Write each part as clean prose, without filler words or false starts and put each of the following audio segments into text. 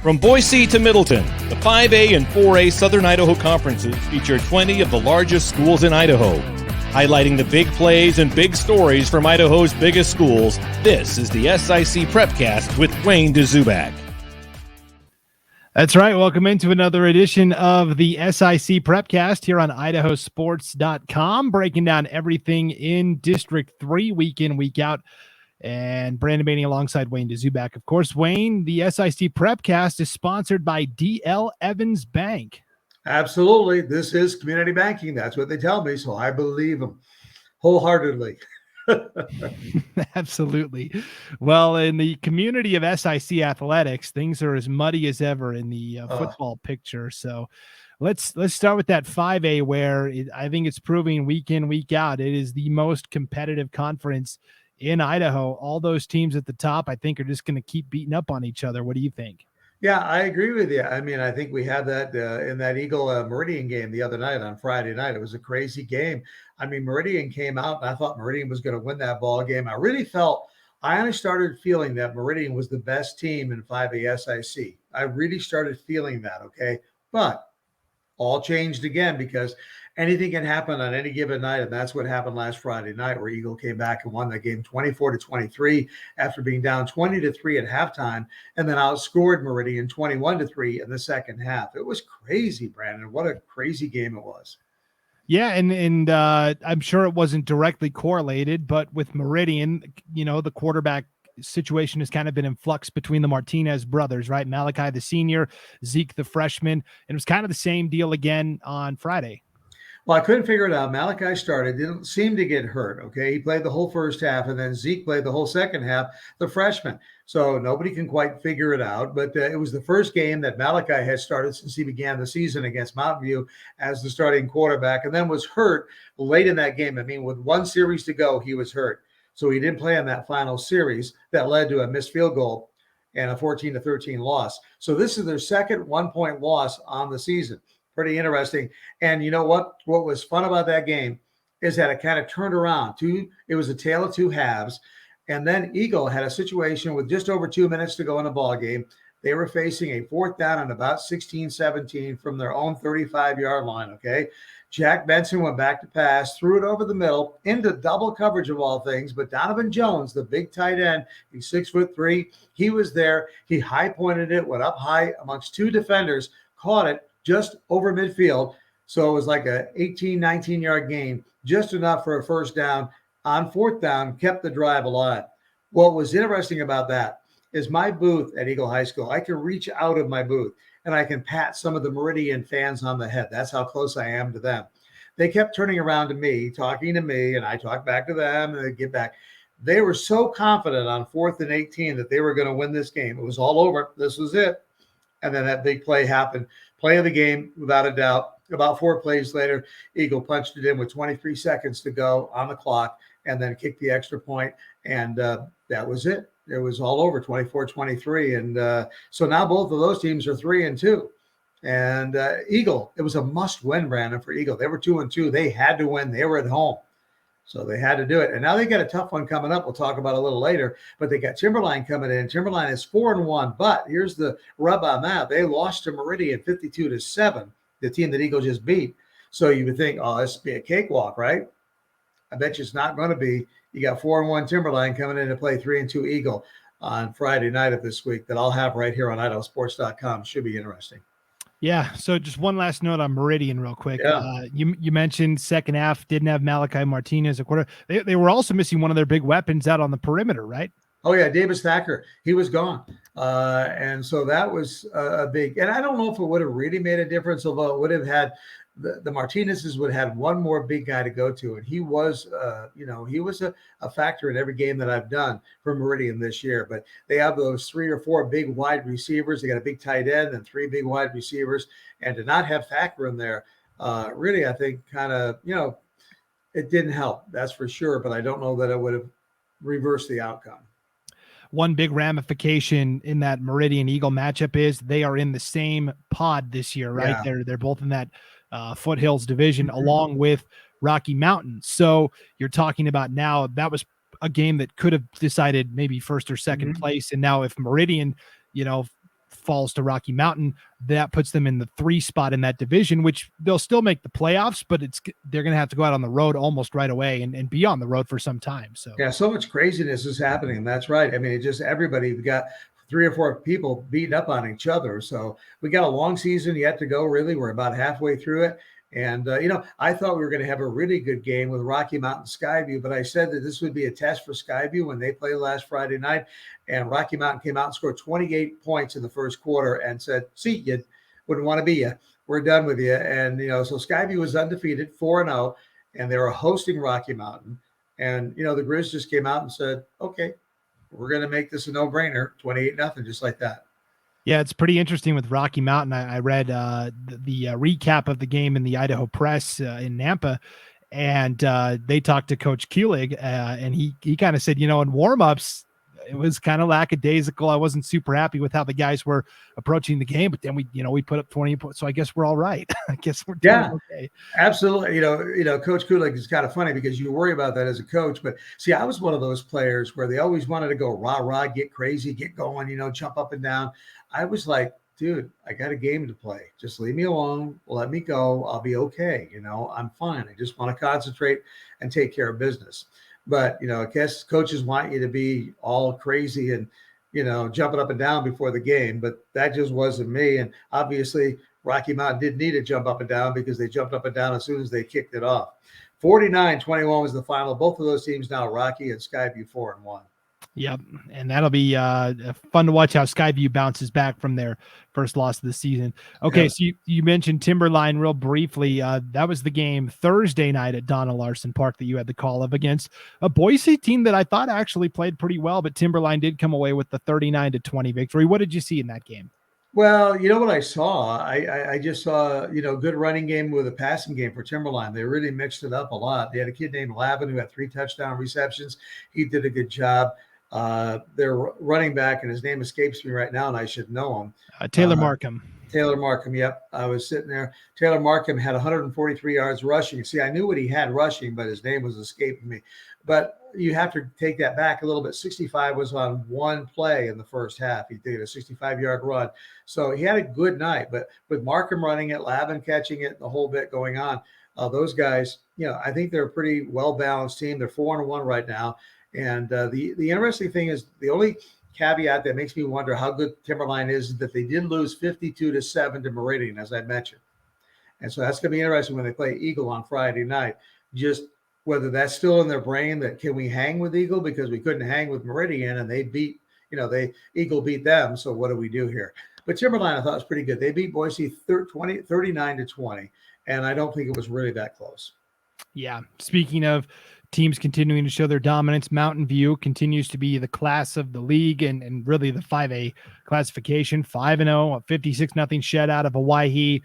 From Boise to Middleton, the 5A and 4A Southern Idaho Conferences feature 20 of the largest schools in Idaho. Highlighting the big plays and big stories from Idaho's biggest schools, this is the SIC Prepcast with Wayne Dzubak. That's right. Welcome into another edition of the SIC Prepcast here on IdahoSports.com, breaking down everything in District 3 week in, week out. And Brandon Bainey alongside Wayne Dzubak. Of course, Wayne, the SIC Prepcast is sponsored by D.L. Evans Bank. Absolutely. This is community banking. That's what they tell me, so I believe them wholeheartedly. Absolutely. Well, in the community of SIC athletics, things are as muddy as ever in the football picture. So let's start with that 5A where I think it's proving week in, week out. It is the most competitive conference in Idaho. All those teams at the top, I think, are just going to keep beating up on each other. What do you think? Yeah, I agree with you. I mean, I think we had that in that Eagle Meridian game the other night on Friday night. It was a crazy game. I mean, Meridian came out, and I thought Meridian was going to win that ball game. I only started feeling that Meridian was the best team in 5A SIC. I really started feeling that, okay? But all changed again because anything can happen on any given night, and that's what happened last Friday night, where Eagle came back and won that game 24-23 after being down 20-3 at halftime, and then outscored Meridian 21-3 in the second half. It was crazy, Brandon. What a crazy game it was. Yeah, and I'm sure it wasn't directly correlated, but with Meridian, the quarterback situation has kind of been in flux between the Martinez brothers, right? Malachi, the senior, Zeke, the freshman, and it was kind of the same deal again on Friday. Well, I couldn't figure it out. Malachi started, didn't seem to get hurt, okay? He played the whole first half, and then Zeke played the whole second half, the freshman. So nobody can quite figure it out, but it was the first game that Malachi had started since he began the season against Mountain View as the starting quarterback, and then was hurt late in that game. I mean, with one series to go, he was hurt. So he didn't play in that final series that led to a missed field goal and a 14-13 loss. So this is their second one-point loss on the season. Pretty interesting. And you know what? What was fun about that game is that it kind of turned around. It was a tale of two halves. And then Eagle had a situation with just over 2 minutes to go in the ball game. They were facing a fourth down and about 16-17 from their own 35-yard line, okay? Jack Benson went back to pass, threw it over the middle into double coverage of all things. But Donovan Jones, the big tight end, he's 6'3", he was there. He high-pointed it, went up high amongst two defenders, caught it just over midfield. So it was like a 18, 19-yard gain, just enough for a first down. On fourth down, kept the drive alive. What was interesting about that is my booth at Eagle High School, I can reach out of my booth and I can pat some of the Meridian fans on the head. That's how close I am to them. They kept turning around to me, talking to me, and I talked back to them, and they get back. They were so confident on 4th and 18 that they were going to win this game. It was all over. This was it. And then that big play happened. Play of the game, without a doubt. About 4 plays later, Eagle punched it in with 23 seconds to go on the clock and then kicked the extra point. And that was it. It was all over, 24-23. And so now both of those teams are 3-2. And Eagle, it was a must-win, Brandon, for Eagle. They were 2-2. They had to win. They were at home. So they had to do it. And now they got a tough one coming up. We'll talk about it a little later. But they got Timberline coming in. Timberline is 4-1. But here's the rub on that. They lost to Meridian 52-7, the team that Eagle just beat. So you would think, oh, this would be a cakewalk, right? I bet you it's not going to be. You got 4-1 Timberline coming in to play 3-2 Eagle on Friday night of this week that I'll have right here on IdahoSports.com. Should be interesting. Yeah. So just one last note on Meridian real quick. Yeah. You mentioned second half didn't have Malachi Martinez a quarter. They were also missing one of their big weapons out on the perimeter, right? Oh, yeah. Davis Thacker. He was gone. And so that was a big, and I don't know if it would have really made a difference, although it would have had the Martinez's would have had one more big guy to go to. And he was, he was a factor in every game that I've done for Meridian this year. But they have those 3 or 4 big wide receivers. They got a big tight end and 3 big wide receivers. And to not have Thacker in there, really, I think kind of, it didn't help. That's for sure. But I don't know that it would have reversed the outcome. One big ramification in that Meridian Eagle matchup is they are in the same pod this year, right? Yeah. They're both in that Foothills division along with Rocky Mountain. So you're talking about now that was a game that could have decided maybe first or second place. And now if Meridian, falls to Rocky Mountain, that puts them in the 3 spot in that division, which they'll still make the playoffs, but they're going to have to go out on the road almost right away and be on the road for some time. So yeah, so much craziness is happening. That's right. I mean, it just everybody, we got 3 or 4 people beating up on each other. So we got a long season yet to go. Really, we're about halfway through it. And, I thought we were going to have a really good game with Rocky Mountain Skyview, but I said that this would be a test for Skyview when they played last Friday night. And Rocky Mountain came out and scored 28 points in the first quarter and said, see, you wouldn't want to be you. We're done with you. And, so Skyview was undefeated, 4-0, and they were hosting Rocky Mountain. And, the Grizz just came out and said, okay, we're going to make this a no-brainer, 28-0, just like that. Yeah, it's pretty interesting with Rocky Mountain. I read the recap of the game in the Idaho Press in Nampa, and they talked to Coach Kulig, and he kind of said, in warmups, it was kind of lackadaisical. I wasn't super happy with how the guys were approaching the game, but then we put up 20 points. So I guess we're all right. I guess we're doing okay. Absolutely. Coach Kulig is kind of funny because you worry about that as a coach, but see, I was one of those players where they always wanted to go rah, get crazy, get going, jump up and down. I was like, dude, I got a game to play. Just leave me alone. Let me go. I'll be okay. I'm fine. I just want to concentrate and take care of business. But, I guess coaches want you to be all crazy and, jumping up and down before the game. But that just wasn't me. And obviously, Rocky Mountain didn't need to jump up and down because they jumped up and down as soon as they kicked it off. 49-21 was the final. Both of those teams now, Rocky and Skyview, 4-1. Yep, and that'll be fun to watch how Skyview bounces back from their first loss of the season. Okay, So you mentioned Timberline real briefly. That was the game Thursday night at Donna Larson Park that you had the call of against a Boise team that I thought actually played pretty well, but Timberline did come away with the 39-20 victory. What did you see in that game? Well, what I saw? I just saw, good running game with a passing game for Timberline. They really mixed it up a lot. They had a kid named Lavin who had 3 touchdown receptions. He did a good job. Their running back, and his name escapes me right now, and I should know him. Taylor Markham. Taylor Markham, yep. I was sitting there. Taylor Markham had 143 yards rushing. See, I knew what he had rushing, but his name was escaping me. But you have to take that back a little bit. 65 was on one play in the first half. He did a 65-yard run. So he had a good night. But with Markham running it, Lavin catching it, the whole bit going on, those guys, I think they're a pretty well-balanced team. They're 4-1 right now. And the interesting thing is the only caveat that makes me wonder how good Timberline is that they did lose 52-7 to Meridian, as I mentioned. And so that's going to be interesting when they play Eagle on Friday night, just whether that's still in their brain that can we hang with Eagle because we couldn't hang with Meridian and they beat, Eagle beat them. So what do we do here? But Timberline, I thought was pretty good. They beat Boise 39-20, and I don't think it was really that close. Yeah. Speaking of teams continuing to show their dominance, Mountain View continues to be the class of the league and really the 5A classification, 5-0, a 56-0 shutout of Hawaii.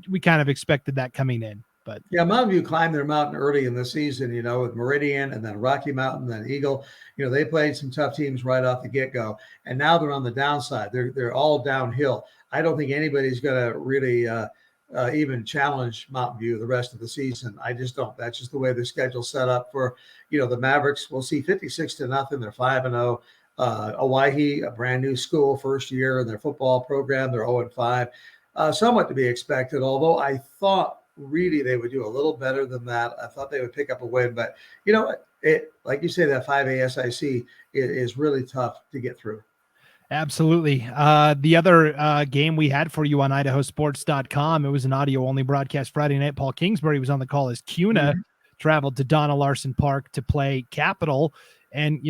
We kind of expected that coming in. But yeah, Mountain View climbed their mountain early in the season, with Meridian and then Rocky Mountain, then Eagle. They played some tough teams right off the get-go, and now they're on the downside. They're all downhill. I don't think anybody's going to really even challenge Mountain View the rest of the season. I just don't. That's just the way the schedule's set up for, the Mavericks. We'll see 56-0. They're 5-0. Hawaii, a brand new school, first year in their football program. They're 0-5. Somewhat to be expected, although I thought really they would do a little better than that. I thought they would pick up a win, but it like you say, that 5A SIC is really tough to get through. Absolutely. The other game we had for you on IdahoSports.com, it was an audio-only broadcast Friday night. Paul Kingsbury was on the call as CUNA traveled to Donna Larson Park to play Capital. And,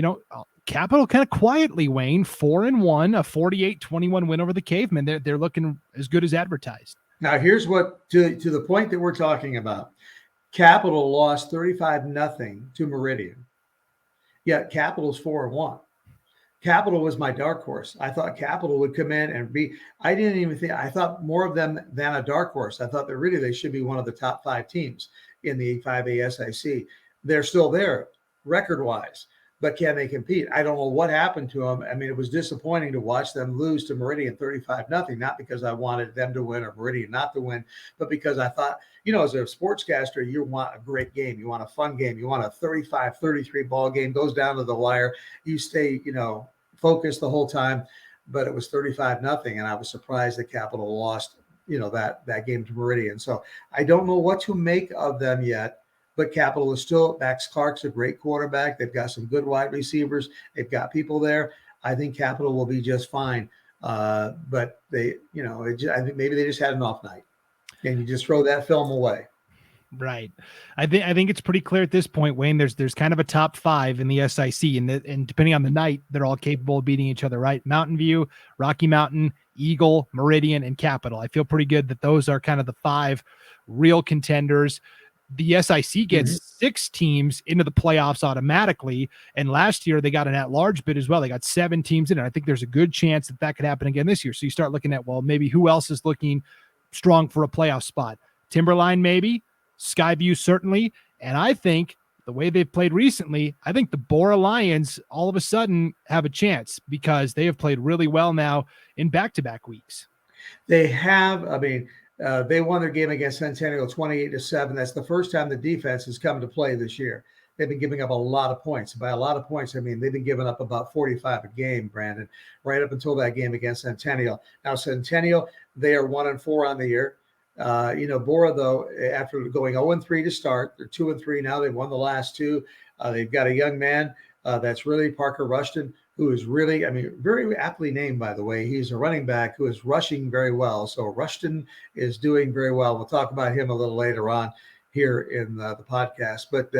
Capital kind of quietly, Wayne, 4-1, a 48-21 win over the Cavemen. They're looking as good as advertised. Now, here's what, to the point that we're talking about, Capital lost 35-0 to Meridian. Yet Capital's 4-1. Capital was my dark horse. I thought Capital would come in and I thought more of them than a dark horse. I thought that really they should be one of the top 5 teams in the 5A SIC. They're still there record-wise, but can they compete? I don't know what happened to them. I mean, it was disappointing to watch them lose to Meridian 35-0, not because I wanted them to win or Meridian not to win, but because I thought, as a sportscaster, you want a great game. You want a fun game. You want a 35-33 ball game, goes down to the wire. You stay, focused the whole time. but it was 35-0, and I was surprised that Capital lost, that game to Meridian. So I don't know what to make of them yet, but Capital is still, Max Clark's a great quarterback. They've got some good wide receivers. They've got people there. I think Capital will be just fine. But I think maybe they just had an off night, and you just throw that film away. Right. I think it's pretty clear at this point, Wayne, there's kind of a top 5 in the SIC, and depending on the night, they're all capable of beating each other, right? Mountain View, Rocky Mountain, Eagle, Meridian, and Capital. I feel pretty good that those are kind of the 5 real contenders. The SIC gets 6 teams into the playoffs automatically, and last year they got an at-large bid as well. They got 7 teams in it. I think there's a good chance that could happen again this year. So you start looking at, well, maybe who else is looking strong for a playoff spot? Timberline, maybe. Skyview, certainly. And I think the way they've played recently, I think the Bora Lions all of a sudden have a chance because they have played really well now in back-to-back weeks. They have. I mean, they won their game against Centennial 28-7. That's the first time the defense has come to play this year. They've been giving up a lot of points. By a lot of points, I mean they've been giving up about 45 a game, Brandon, right up until that game against Centennial. Now, Centennial, they are 1-4 on the year. Bora, though, after going 0-3 to start, they're 2-3 now. They've won the last 2. They've got a young man that's really Parker Rushton, who is really, very aptly named, by the way. He's a running back who is rushing very well. So Rushton is doing very well. We'll talk about him a little later on here in the podcast. But,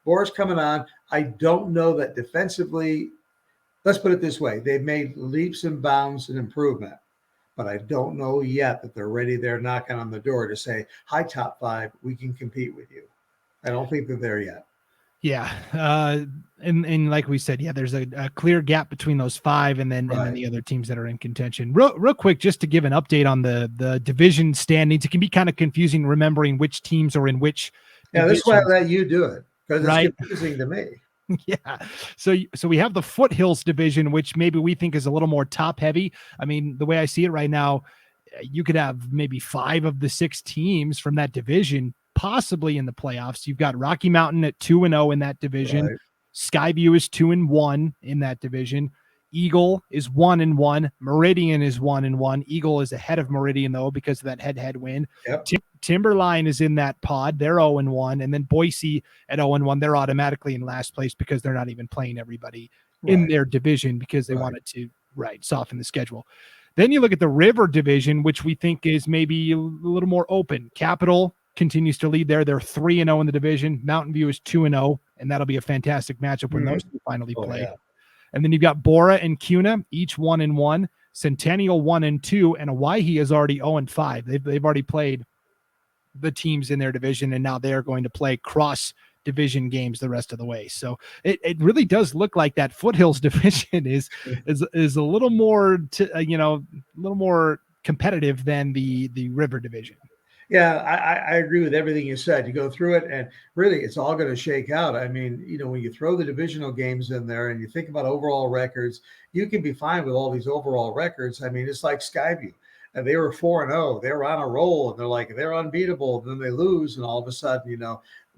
Bora's coming on. I don't know that defensively, let's put it this way. They've made leaps and bounds and improvement. But I don't know yet that they're ready there knocking on the door to say, hi, top 5, we can compete with you. I don't think they're there yet. Yeah. And like we said, there's a clear gap between those 5 and then the other teams that are in contention. Real quick, just to give an update on the division standings. It can be kind of confusing remembering which teams are in which. Yeah, that's why I let you do it, because it's confusing to me. Yeah. So we have the Foothills division, which maybe we think is a little more top heavy. I mean, the way I see it right now, you could have maybe 5 of the 6 teams from that division possibly in the playoffs. You've got Rocky Mountain at 2-0 in that division. Right. Skyview is 2-1 in that division. Eagle is 1-1. Meridian is 1-1. Eagle is ahead of Meridian though because of that head-to-head win. Yep. Timberline is in that pod. They're 0-1, and then Boise at 0-1. They're automatically in last place because they're not even playing everybody in their division because they wanted to soften the schedule. Then you look at the River division, which we think is maybe a little more open. Capital continues to lead there. They're 3-0 in the division. Mountain View is 2-0, and that'll be a fantastic matchup when those two finally play. Yeah. And then you've got Bora and Cuna, each 1-1. Centennial 1-2, and Owyhee is already 0-5. They've already played the teams in their division, and now they're going to play cross division games the rest of the way. So it really does look like that Foothills division is a little more a little more competitive than the River division. Yeah, I agree with everything you said. You go through it, and really, it's all going to shake out. I mean, when you throw the divisional games in there and you think about overall records, you can be fine with all these overall records. I mean, it's like Skyview. And they were 4-0. They were on a roll, and they're unbeatable. Then they lose, and all of a sudden,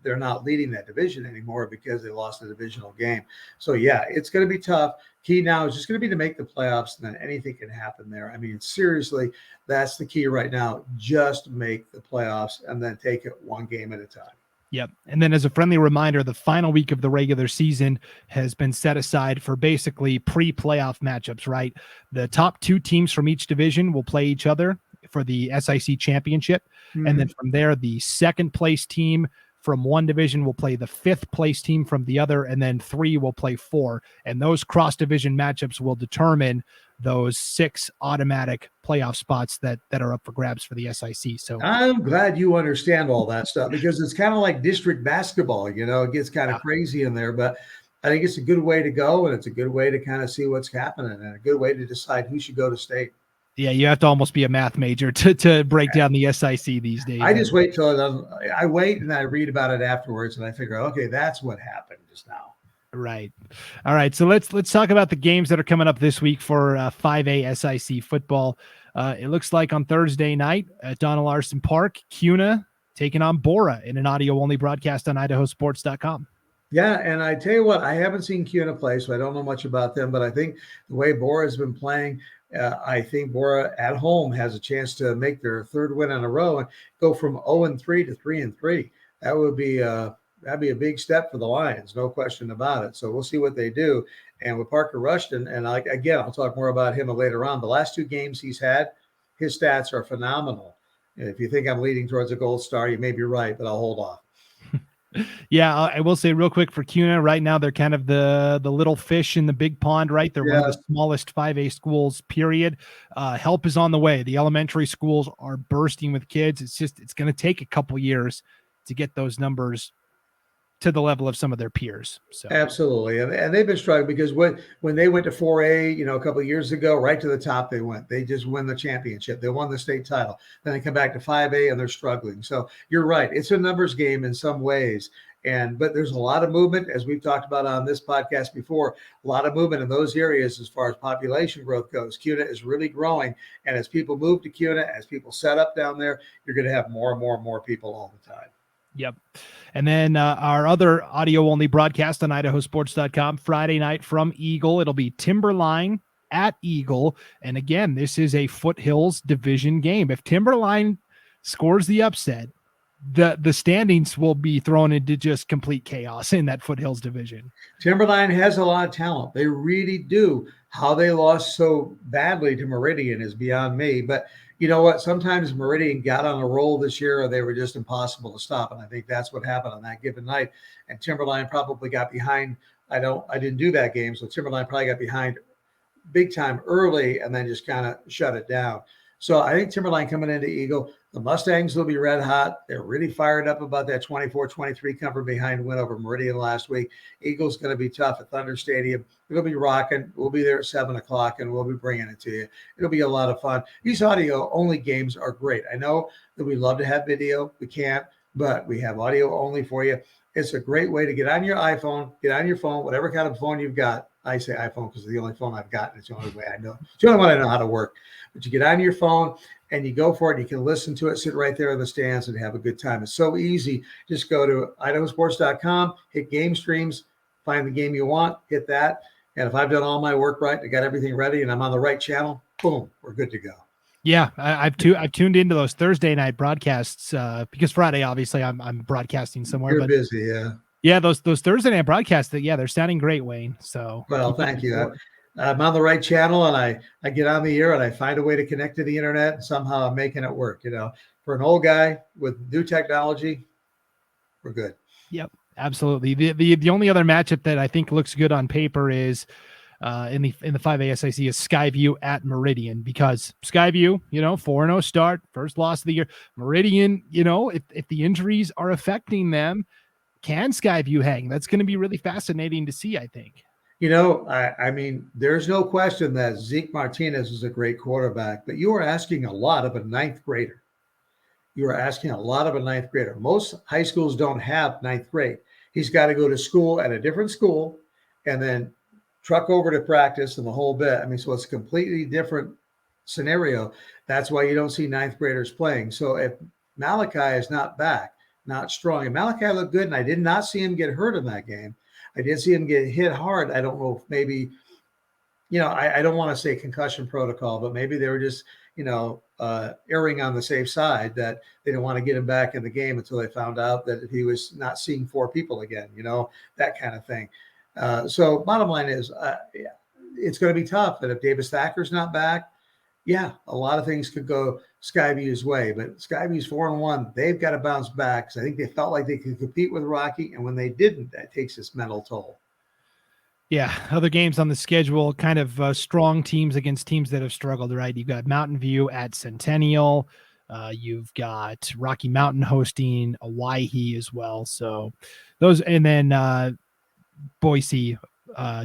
they're not leading that division anymore because they lost the divisional game. So, it's going to be tough. Key now is just going to be to make the playoffs, and then anything can happen there. I mean, seriously, that's the key right now. Just make the playoffs and then take it one game at a time. Yep. And then as a friendly reminder, the final week of the regular season has been set aside for basically pre-playoff matchups, right? The top 2 teams from each division will play each other for the SIC championship. Mm-hmm. And then from there, the second place team from one division will play the 5th place team from the other, and then 3 will play 4. And those cross-division matchups will determine those 6 automatic playoff spots that are up for grabs for the SIC. So I'm glad you understand all that stuff, because it's kind of like district basketball. It gets kind of crazy in there, but I think it's a good way to go, and it's a good way to kind of see what's happening, and a good way to decide who should go to state. Yeah, you have to almost be a math major to break down the SIC these days. I just wait till I wait and I read about it afterwards, and I figure, okay, that's what happened just now. Right. All right. So let's talk about the games that are coming up this week for 5A SIC football. It looks like on Thursday night at Donald Larson Park, Cuna taking on Bora in an audio-only broadcast on IdahoSports.com. Yeah, and I tell you what, I haven't seen CUNA play, so I don't know much about them. But I think the way Bora has been playing, I think Bora at home has a chance to make their third win in a row and go from 0-3 to 3-3. That would be that'd be a big step for the Lions, no question about it. So we'll see what they do. And with Parker Rushton, and again, I'll talk more about him later on. The last two games he's had, his stats are phenomenal. And if you think I'm leading towards a gold star, you may be right, but I'll hold off. Yeah, I will say real quick for CUNA right now, they're kind of the little fish in the big pond, right? They're one of the smallest 5A schools, period. Help is on the way. The elementary schools are bursting with kids. It's going to take a couple years to get those numbers to the level of some of their peers. So absolutely, and they've been struggling because when they went to 4A, a couple of years ago, right to the top they went. They just win the championship. They won the state title. Then they come back to 5A and they're struggling. So you're right. It's a numbers game in some ways. But there's a lot of movement, as we've talked about on this podcast before, a lot of movement in those areas as far as population growth goes. CUNA is really growing. And as people move to CUNA, as people set up down there, you're going to have more and more and more people all the time. Yep. And then our other audio-only broadcast on IdahoSports.com, Friday night from Eagle. It'll be Timberline at Eagle. And again, this is a Foothills division game. If Timberline scores the upset, the standings will be thrown into just complete chaos in that Foothills division. Timberline has a lot of talent. They really do. How they lost so badly to Meridian is beyond me. But you know what? Sometimes Meridian got on a roll this year, or they were just impossible to stop. And I think that's what happened on that given night. And Timberline probably got behind. I didn't do that game, so Timberline probably got behind big time early and then just kind of shut it down. So I think Timberline coming into Eagle, the Mustangs will be red hot. They're really fired up about that 24-23 come from behind win over Meridian last week. Eagle's going to be tough at Thunder Stadium. It'll be rocking. We'll be there at 7 o'clock, and we'll be bringing it to you. It'll be a lot of fun. These audio-only games are great. I know that we love to have video. We can't, but we have audio only for you. It's a great way to get on your iPhone, get on your phone, whatever kind of phone you've got. I say iPhone because it's the only phone I've got, and it's the only way I know. It's the only one I know how to work. But you get on your phone and you go for it. You can listen to it, sit right there in the stands, and have a good time. It's so easy. Just go to IdahoSports.com, hit game streams, find the game you want, hit that. And if I've done all my work right, I got everything ready, and I'm on the right channel, boom, we're good to go. Yeah, I've tuned into those Thursday night broadcasts because Friday, obviously, I'm broadcasting somewhere. You're busy, yeah. Yeah, those Thursday night broadcasts, they're sounding great, Wayne. So well, thank you. I'm on the right channel, and I get on the air, and I find a way to connect to the internet, and somehow I'm making it work. For an old guy with new technology, we're good. Yep, absolutely. The only other matchup that I think looks good on paper is in the 5A SIC is Skyview at Meridian, because Skyview, 4-0 start, first loss of the year. Meridian, if the injuries are affecting them, can Skyview hang? That's going to be really fascinating to see, I think. I mean, there's no question that Zeke Martinez is a great quarterback, but you are asking a lot of a ninth grader. You are asking a lot of a ninth grader. Most high schools don't have ninth grade. He's got to go to school at a different school and then truck over to practice and the whole bit. I mean, so it's a completely different scenario. That's why you don't see ninth graders playing. So if Malachi is not back, not strong, and Malachi looked good, and I did not see him get hurt in that game. I did see him get hit hard. I don't know if maybe, I don't want to say concussion protocol, but maybe they were just, erring on the safe side that they didn't want to get him back in the game until they found out that he was not seeing 4 people again, that kind of thing. So bottom line is, it's going to be tough. And if Davis Thacker's not back, a lot of things could go Skyview's way. But Skyview's 4-1. They've got to bounce back because I think they felt like they could compete with Rocky. And when they didn't, that takes its mental toll. Yeah, other games on the schedule, kind of strong teams against teams that have struggled, right? You've got Mountain View at Centennial. You've got Rocky Mountain hosting Owyhee as well. So those, and then Boise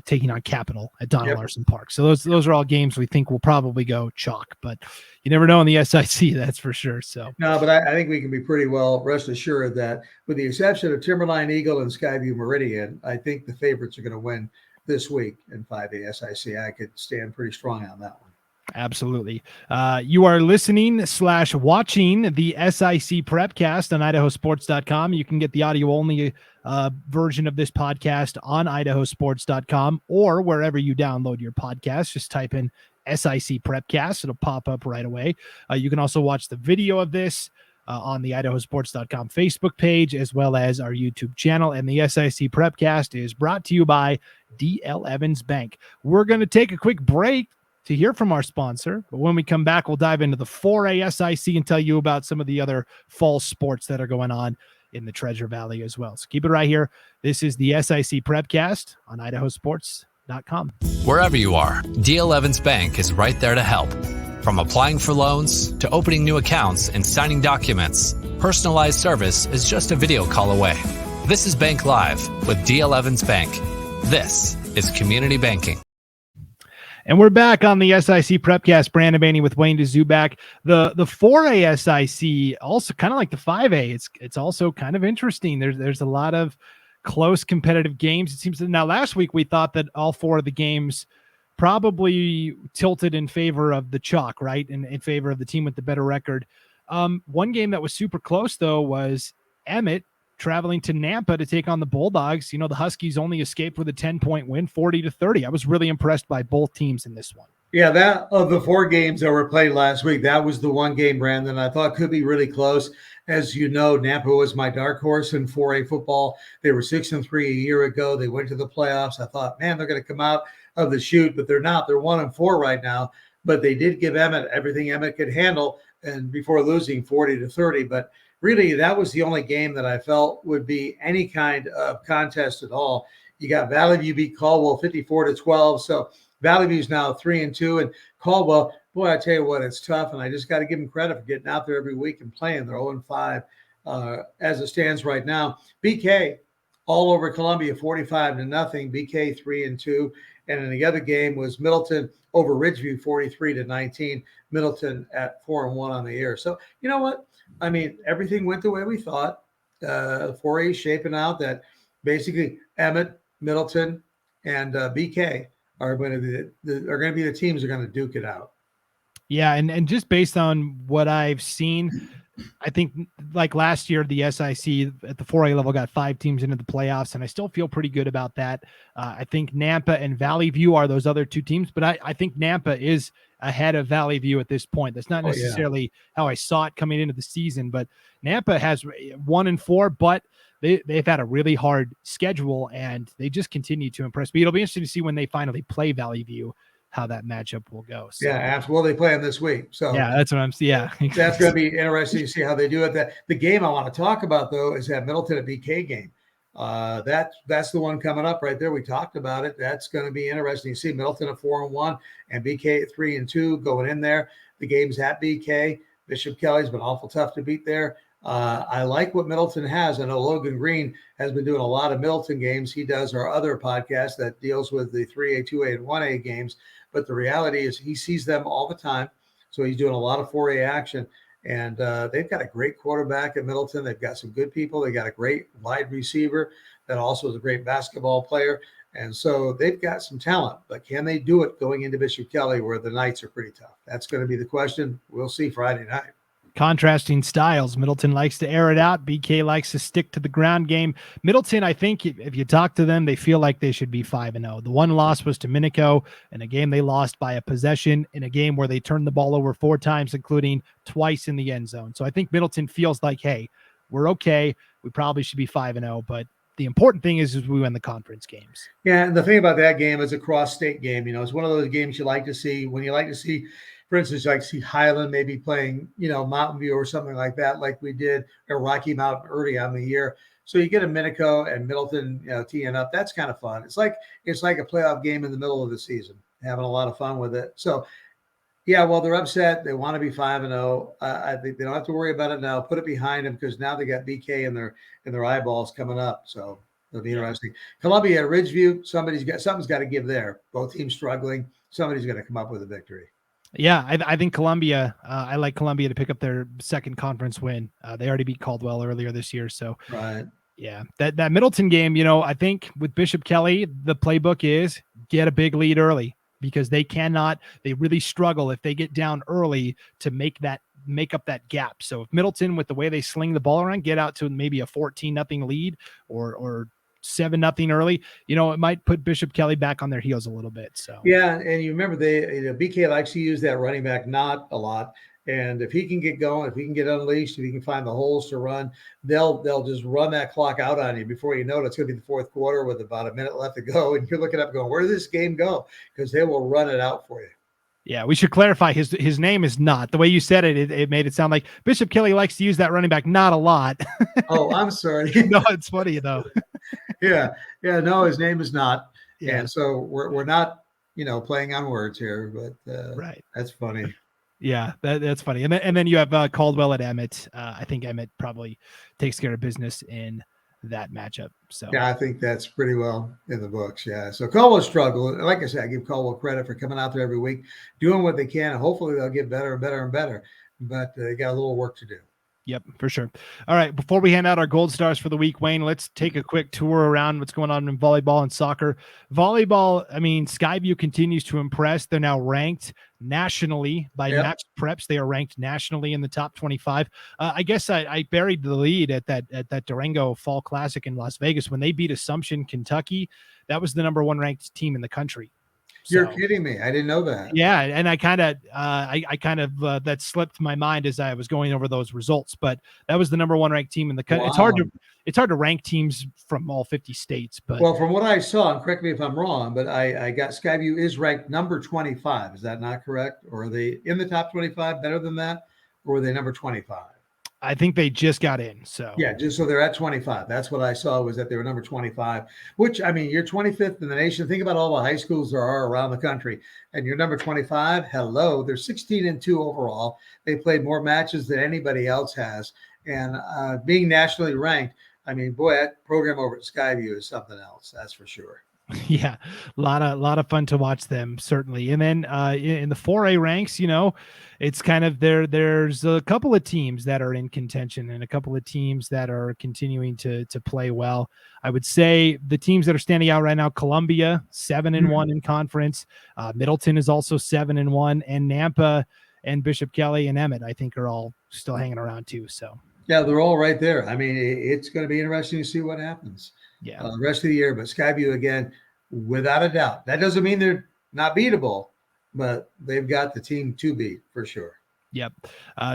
taking on Capital at Donald Larson Park. So those are all games we think will probably go chalk, but you never know in the SIC, that's for sure. So no, but I think we can be pretty well rest assured that with the exception of Timberline Eagle and Skyview Meridian, I think the favorites are going to win this week in 5A SIC. I could stand pretty strong on that one. Absolutely. You are listening/watching the SIC Prepcast on IdahoSports.com. You can get the audio-only version of this podcast on IdahoSports.com or wherever you download your podcast. Just type in SIC Prepcast. It'll pop up right away. You can also watch the video of this on the IdahoSports.com Facebook page, as well as our YouTube channel. And the SIC Prepcast is brought to you by D.L. Evans Bank. We're going to take a quick break to hear from our sponsor, but when we come back, we'll dive into the 4A SIC and tell you about some of the other fall sports that are going on in the Treasure Valley as well. So keep it right here. This is the SIC Prepcast on IdahoSports.com. Wherever you are, D.L. Evans Bank is right there to help. From applying for loans to opening new accounts and signing documents, personalized service is just a video call away. This is Bank Live with D.L. Evans Bank. This is community banking. And we're back on the SIC Prepcast. Brandon Baney with Wayne Dzubak. The 4A SIC, also kind of like the 5A. It's also kind of interesting. There's a lot of close competitive games. It seems that now last week we thought that all four of the games probably tilted in favor of the chalk, right? In favor of the team with the better record. One game that was super close though was Emmett traveling to Nampa to take on the Bulldogs. You know, the Huskies only escaped with a 10-point win, 40-30. I was really impressed by both teams in this one. Yeah, that of the four games that were played last week, that was the one game, Brandon, I thought could be really close. As you know, Nampa was my dark horse in 4A football. They were 6-3 a year ago. They went to the playoffs. I thought, man, they're going to come out of the chute, but they're not. They're 1-4 right now. But they did give Emmett everything Emmett could handle, and before losing 40-30. But really, that was the only game that I felt would be any kind of contest at all. You got Valley View beat Caldwell 54-12. So Valley View's now 3-2, and Caldwell, boy, I tell you what, it's tough, and I just got to give them credit for getting out there every week and playing. They're 0-5 as it stands right now. BK all over Columbia, 45-0. BK 3-2, and in the other game was Middleton over Ridgeview, 43-19. Middleton at 4-1 on the year. So you know what? I mean, everything went the way we thought. 4A is shaping out that basically Emmett, Middleton, and BK are going to be the teams that are going to duke it out. Yeah, and just based on what I've seen, I think like last year, the SIC at the 4A level got 5 teams into the playoffs, and I still feel pretty good about that. I think Nampa and Valley View are those other two teams, but I think Nampa is ahead of Valley View at this point. That's not necessarily how I saw it coming into the season, but Nampa has 1-4, but they've had a really hard schedule, and they just continue to impress me. It'll be interesting to see when they finally play Valley View how that matchup will go. So. Yeah, absolutely. They play them this week. So yeah, that's what I'm saying. Yeah, that's going to be interesting to see how they do it. The game I want to talk about though is that Middleton at BK game. That's the one coming up right there. We talked about it. That's going to be interesting. You see Middleton at 4-1 and BK at 3-2 going in there. The game's at BK. Bishop Kelly's been awful tough to beat there. I like what Middleton has. I know Logan Green has been doing a lot of Middleton games. He does our other podcast that deals with the 3A, 2A, and 1A games. But the reality is he sees them all the time. So he's doing a lot of 4A action. And they've got a great quarterback at Middleton. They've got some good people. They got a great wide receiver that also is a great basketball player. And so they've got some talent. But can they do it going into Bishop Kelly where the nights are pretty tough? That's going to be the question. We'll see Friday night. Contrasting styles. Middleton likes to air it out. BK likes to stick to the ground game. Middleton, I think if you talk to them, they feel like they should be 5-0. The one loss was to Minico in a game they lost by a possession in a game where they turned the ball over 4 times, including twice in the end zone. So I think Middleton feels like, hey, we're okay. We probably should be 5-0, but the important thing is we win the conference games. Yeah, and the thing about that game is a cross-state game. You know, it's one of those games you like to see. When you like to see, for instance, like see Highland maybe playing, Mountain View or something like that, like we did at Rocky Mountain early on the year. So you get a Minico and Middleton, teeing up. That's kind of fun. It's like a playoff game in the middle of the season, having a lot of fun with it. So, yeah, well, they're upset. They want to be 5-0. I think they don't have to worry about it now. Put it behind them because now they got BK in their eyeballs coming up. So it'll be interesting. Columbia at Ridgeview, something's got to give there. Both teams struggling. Somebody's going to come up with a victory. Yeah, I think Columbia, I like Columbia to pick up their second conference win. They already beat Caldwell earlier this year. So, right. Yeah, that Middleton game, I think with Bishop Kelly, the playbook is get a big lead early. because they really struggle if they get down early to make up that gap. So if Middleton, with the way they sling the ball around, get out to maybe a 14-0 lead or 7-0 early, it might put Bishop Kelly back on their heels a little bit. So yeah, and you remember BK likes to use that running back not a lot. And if he can get going, if he can get unleashed, if he can find the holes to run, they'll just run that clock out on you before you know it. It's going to be the fourth quarter with about a minute left to go. And you're looking up going, where did this game go? Because they will run it out for you. Yeah, we should clarify his name is not. The way you said it made it sound like Bishop Kelly likes to use that running back not a lot. Oh, I'm sorry. No, it's funny though. Yeah, no, his name is not. Yeah. And so we're not, playing on words here, but right. That's funny. Yeah, that's funny. And then you have Caldwell at Emmett. I think Emmett probably takes care of business in that matchup. So yeah, I think that's pretty well in the books. Yeah. So Caldwell struggled. Like I said, I give Caldwell credit for coming out there every week, doing what they can, and hopefully they'll get better and better and better. But they got a little work to do. Yep, for sure. All right, before we hand out our gold stars for the week, Wayne, let's take a quick tour around what's going on in volleyball and soccer. Volleyball, Skyview continues to impress. They're now ranked nationally by Match Preps. They are ranked nationally in the top 25. I guess I buried the lead at that Durango Fall Classic in Las Vegas when they beat Assumption, Kentucky. That was the number 1 ranked team in the country. You're kidding me. I didn't know that. Yeah. And I kind of that slipped my mind as I was going over those results, but that was the number 1 ranked team in the country. Wow. It's hard to rank teams from all 50 states, but well, from what I saw, and correct me if I'm wrong, but I got Skyview is ranked number 25. Is that not correct? Or are they in the top 25 better than that? Or were they number 25? I think they just got in. So yeah, just so they're at 25. That's what I saw, was that they were number 25, which, you're 25th in the nation. Think about all the high schools there are around the country, and you're number 25. Hello, they're 16-2 overall. They played more matches than anybody else has. And being nationally ranked, boy, that program over at Skyview is something else. That's for sure. Yeah, a lot of fun to watch them, certainly. And then in the 4A ranks, it's kind of there's a couple of teams that are in contention and a couple of teams that are continuing to play well. I would say the teams that are standing out right now: Columbia 7-1 in conference, Middleton is also 7-1, and Nampa and Bishop Kelly and Emmett, I think, are all still hanging around too. So yeah, they're all right there. It's going to be interesting to see what happens. Yeah, the rest of the year. But Skyview, again, without a doubt. That doesn't mean they're not beatable, but they've got the team to beat for sure. Yep.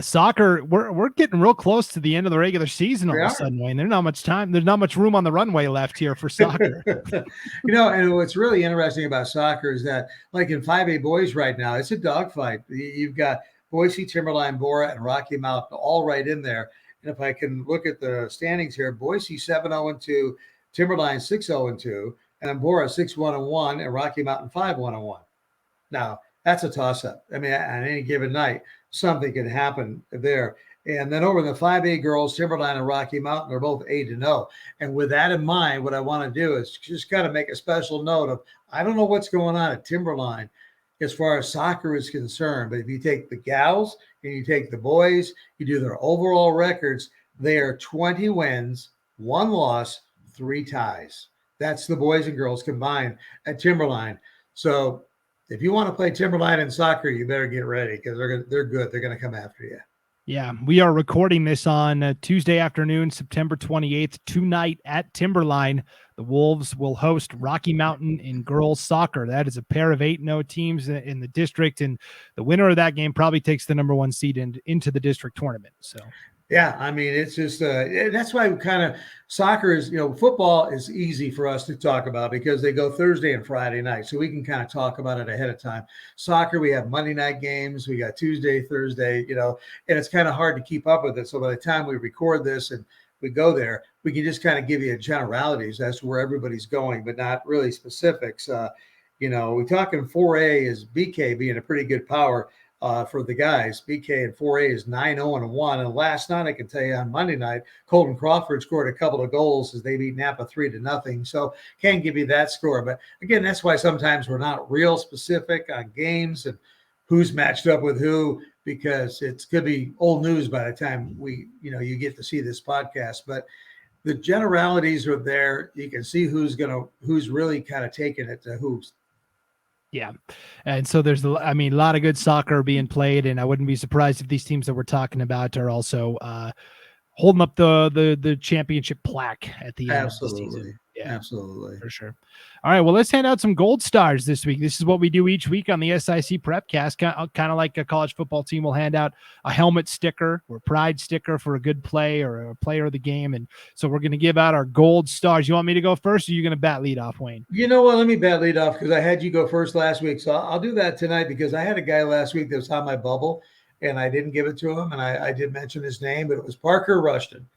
Soccer, we're getting real close to the end of the regular season all of a sudden, Wayne. There's not much time. There's not much room on the runway left here for soccer. And what's really interesting about soccer is that, like in 5A boys right now, it's a dogfight. You've got Boise, Timberline, Bora, and Rocky Mountain all right in there. And if I can look at the standings here, Boise 7-0-2, Timberline 6-0-2, and Bora 6-1-1, and Rocky Mountain 5-1-1. Now, that's a toss-up. On any given night, something can happen there. And then over in the 5A girls, Timberline and Rocky Mountain are both 8-0. And with that in mind, what I want to do is just kind of make a special note of, I don't know what's going on at Timberline as far as soccer is concerned, but if you take the gals and you take the boys, you do their overall records, they are 20 wins, 1 loss, 3 ties. That's the boys and girls combined at Timberline. So if you want to play Timberline in soccer, you better get ready, because they're good. They're going to come after you. Yeah, we are recording this on Tuesday afternoon, September 28th, tonight at Timberline. The Wolves will host Rocky Mountain in girls soccer. That is a pair of 8-0 teams in the district, and the winner of that game probably takes the number 1 seed into the district tournament. So yeah, it's just that's why soccer is, football is easy for us to talk about because they go Thursday and Friday night, so we can kind of talk about it ahead of time. Soccer, we have Monday night games, we got Tuesday, Thursday, and it's kind of hard to keep up with it. So by the time we record this and we go there, we can just kind of give you generalities as to where everybody's going, but not really specifics. We're talking 4A is BK being a pretty good power. For the guys, BK in 4A is 9-0-1. And last night, I can tell you on Monday night, Colton Crawford scored a couple of goals as they beat Napa 3-0. So can't give you that score. But again, that's why sometimes we're not real specific on games and who's matched up with who, because it could be old news by the time you get to see this podcast. But the generalities are there. You can see who's really kind of taking it to who's. Yeah. And so there's, a lot of good soccer being played, and I wouldn't be surprised if these teams that we're talking about are also holding up the championship plaque at the end of the season. Yeah, Absolutely. for sure. All right, well, let's hand out some gold stars this week. This is what we do each week on the SIC Prepcast, kind of like a college football team will hand out a helmet sticker or pride sticker for a good play or a player of the game. And so we're going to give out our gold stars. You want me to go first, or are you going to bat lead off, Wayne? You know what? Let me bat lead off because I had you go first last week. So I'll do that tonight because I had a guy last week that was on my bubble and I didn't give it to him. And I did mention his name, but it was Parker Rushton.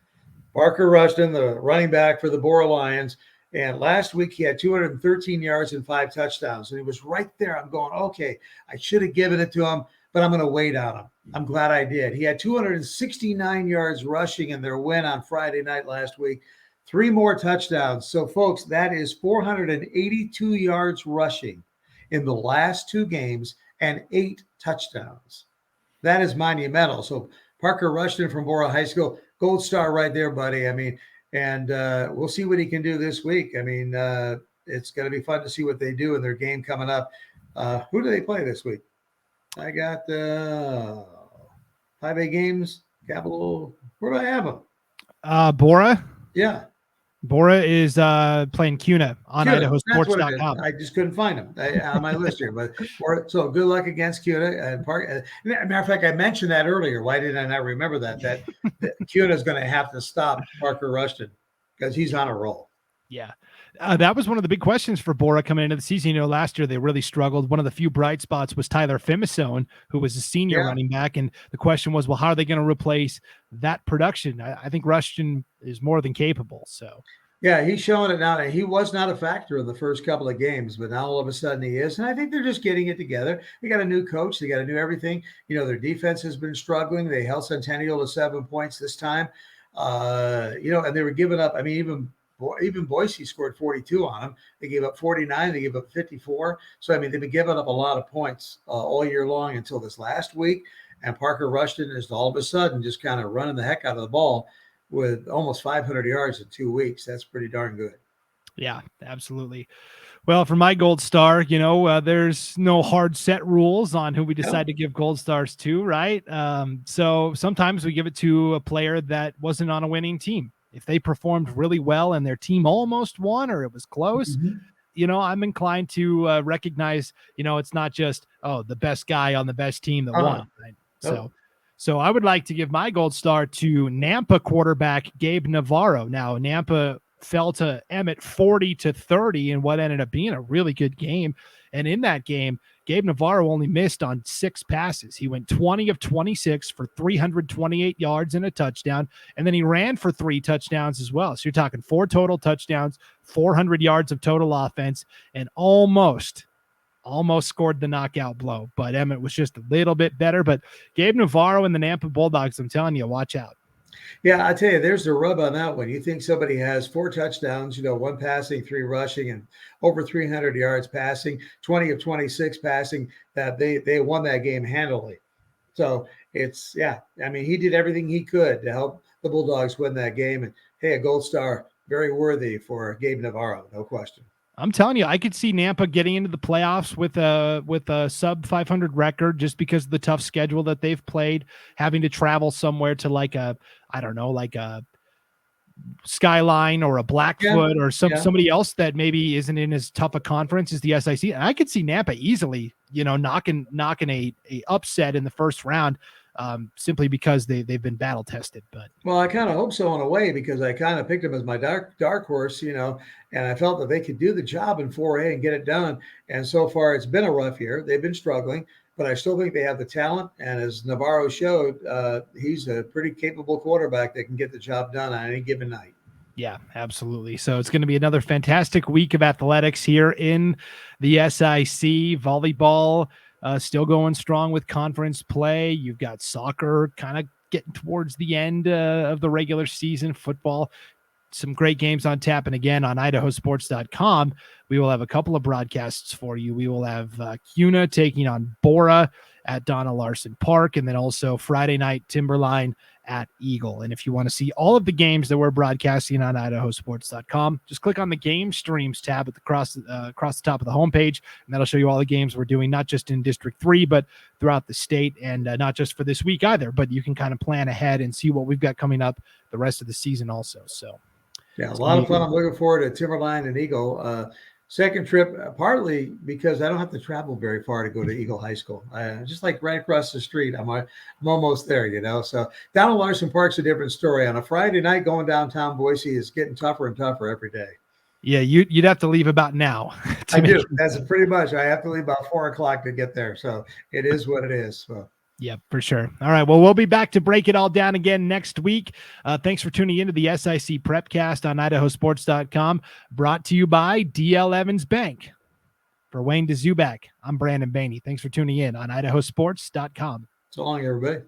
Parker Rushton, the running back for the Bora Lions. And last week he had 213 yards and 5 touchdowns. And he was right there. I'm going, okay, I should have given it to him, but I'm going to wait on him. I'm glad I did. He had 269 yards rushing in their win on Friday night last week. 3 more touchdowns. So, folks, that is 482 yards rushing in the last 2 games and 8 touchdowns. That is monumental. So, Parker Rushton from Bora High School, gold star right there, buddy. I mean, and we'll see what he can do this week. I mean, it's going to be fun to see what they do in their game coming up. Who do they play this week? I got 5A games, Capital. Where do I have them? Bora. Yeah. Bora is playing CUNA on IdahoSports.com. I just couldn't find him on my list here. But so good luck against CUNA. And matter of fact, I mentioned that earlier. Why did I not remember that? That CUNA is going to have to stop Parker Rushton because he's on a roll. Yeah. That was one of the big questions for Bora coming into the season. You know, last year they really struggled. One of the few bright spots was Tyler Fimisone, who was a senior running back. And the question was, well, how are they going to replace that production? I think Rushton is more than capable. So, yeah, he's showing it now. He was not a factor in the first couple of games, but now all of a sudden he is. And I think they're just getting it together. They got a new coach. They got a new everything. You know, their defense has been struggling. They held Centennial to 7 points this time. And they were giving up. I mean, even Boise scored 42 on them. They gave up 49. They gave up 54. So, I mean, they've been giving up a lot of points all year long until this last week. And Parker Rushton is all of a sudden just kind of running the heck out of the ball with almost 500 yards in 2 weeks. That's pretty darn good. Yeah, absolutely. Well, for my gold star, there's no hard set rules on who we decide to give gold stars to, right? So sometimes we give it to a player that wasn't on a winning team. If they performed really well and their team almost won or it was close, I'm inclined to recognize, it's not just, the best guy on the best team that won. Right? So I would like to give my gold star to Nampa quarterback Gabe Navarro. Now, Nampa fell to Emmett 40-30 in what ended up being a really good game. And in that game, Gabe Navarro only missed on 6 passes. He went 20 of 26 for 328 yards and a touchdown. And then he ran for 3 touchdowns as well. So you're talking 4 total touchdowns, 400 yards of total offense, and almost scored the knockout blow. But Emmett was just a little bit better. But Gabe Navarro and the Nampa Bulldogs, I'm telling you, watch out. Yeah, I tell you, there's the rub on that one. You think somebody has 4 touchdowns, 1 passing, 3 rushing, and over 300 yards passing, 20 of 26 passing, that they won that game handily. So it's, I mean, he did everything he could to help the Bulldogs win that game. And hey, a gold star, very worthy for Gabe Navarro, no question. I'm telling you, I could see Nampa getting into the playoffs with a sub 500 record just because of the tough schedule that they've played, having to travel somewhere to like a Skyline or a Blackfoot or somebody else that maybe isn't in as tough a conference as the SIC. And I could see Nampa easily, knocking a upset in the first round. Simply because they've been battle tested. But well, I kind of hope so in a way, because I kind of picked them as my dark horse, and I felt that they could do the job in 4A and get it done. And so far, it's been a rough year. They've been struggling, but I still think they have the talent. And as Navarro showed, he's a pretty capable quarterback that can get the job done on any given night. Yeah, absolutely. So it's going to be another fantastic week of athletics here in the SIC. Volleyball still going strong with conference play. You've got soccer kind of getting towards the end of the regular season. Football, some great games on tap. And again, on IdahoSports.com, we will have a couple of broadcasts for you. We will have CUNA taking on Bora at Donna Larson Park. And then also Friday night, Timberline at Eagle. And if you want to see all of the games that we're broadcasting on IdahoSports.com, just click on the Game Streams tab across the top of the homepage, and that'll show you all the games we're doing, not just in District 3, but throughout the state, and not just for this week either. But you can kind of plan ahead and see what we've got coming up the rest of the season also. So, yeah, a lot of fun. I'm looking forward to Timberline and Eagle. Second trip, partly because I don't have to travel very far to go to Eagle High School. Just like right across the street, I'm almost there, So down in Larson Park's a different story. On a Friday night, going downtown Boise is getting tougher and tougher every day. Yeah, you'd have to leave about now. I do. That's pretty much. I have to leave about 4:00 to get there. So it is what it is. So. Yeah, for sure. All right. Well, we'll be back to break it all down again next week. Thanks for tuning into the SIC Prepcast on IdahoSports.com, brought to you by DL Evans Bank. For Wayne Dzubak, I'm Brandon Baney. Thanks for tuning in on IdahoSports.com. So long, everybody.